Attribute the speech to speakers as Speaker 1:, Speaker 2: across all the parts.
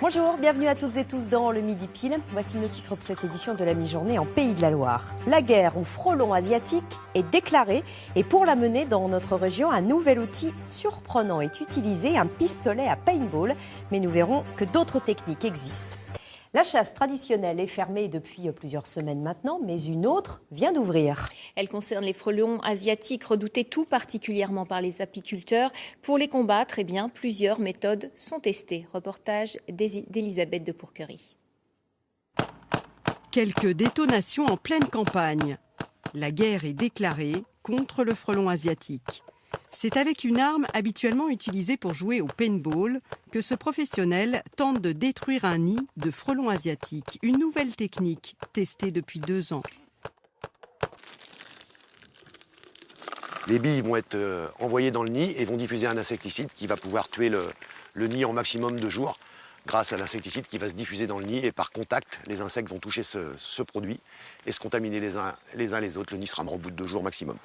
Speaker 1: Bonjour, bienvenue à toutes et tous dans le Midi Pile. Voici le titre de cette édition de la mi-journée en Pays de la Loire. La guerre au frelon asiatique est déclarée et pour la mener dans notre région, un nouvel outil surprenant est utilisé, un pistolet à paintball. Mais nous verrons que d'autres techniques existent. La chasse traditionnelle est fermée depuis plusieurs semaines maintenant, mais une autre vient d'ouvrir.
Speaker 2: Elle concerne les frelons asiatiques, redoutés tout particulièrement par les apiculteurs. Pour les combattre, plusieurs méthodes sont testées. Reportage d'Elisabeth de Pourquerie.
Speaker 3: Quelques détonations en pleine campagne. La guerre est déclarée contre le frelon asiatique. C'est avec une arme habituellement utilisée pour jouer au paintball que ce professionnel tente de détruire un nid de frelons asiatiques. Une nouvelle technique testée depuis 2 ans.
Speaker 4: Les billes vont être envoyées dans le nid et vont diffuser un insecticide qui va pouvoir tuer le nid en maximum de jours grâce à l'insecticide qui va se diffuser dans le nid et par contact, les insectes vont toucher ce produit et se contaminer les uns les autres. Le nid sera mort au bout de 2 jours maximum.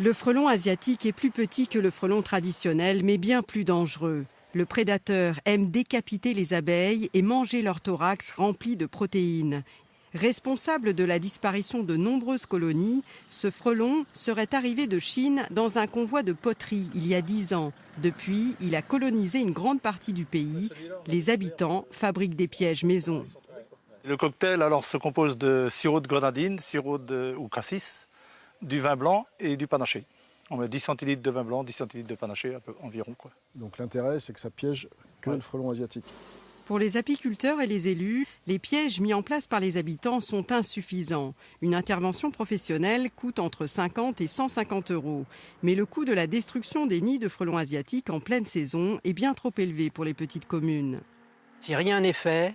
Speaker 3: Le frelon asiatique est plus petit que le frelon traditionnel, mais bien plus dangereux. Le prédateur aime décapiter les abeilles et manger leur thorax rempli de protéines. Responsable de la disparition de nombreuses colonies, ce frelon serait arrivé de Chine dans un convoi de poterie il y a 10 ans. Depuis, il a colonisé une grande partie du pays. Les habitants fabriquent des pièges maison.
Speaker 5: Le cocktail se compose de sirop de grenadine, ou cassis, du vin blanc et du panaché. On met 10 centilitres de vin blanc, 10 centilitres de panaché environ.
Speaker 6: Donc l'intérêt, c'est que ça piège que le frelon asiatique.
Speaker 3: Pour les apiculteurs et les élus, les pièges mis en place par les habitants sont insuffisants. Une intervention professionnelle coûte entre 50 et 150 €. Mais le coût de la destruction des nids de frelons asiatiques en pleine saison est bien trop élevé pour les petites communes.
Speaker 7: Si rien n'est fait,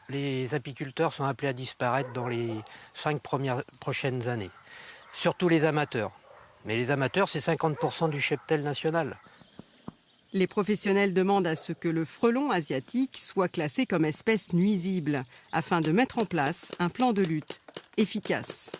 Speaker 7: les apiculteurs sont appelés à disparaître dans les 5 prochaines années. Surtout les amateurs. Mais les amateurs, c'est 50% du cheptel national.
Speaker 3: Les professionnels demandent à ce que le frelon asiatique soit classé comme espèce nuisible, afin de mettre en place un plan de lutte efficace.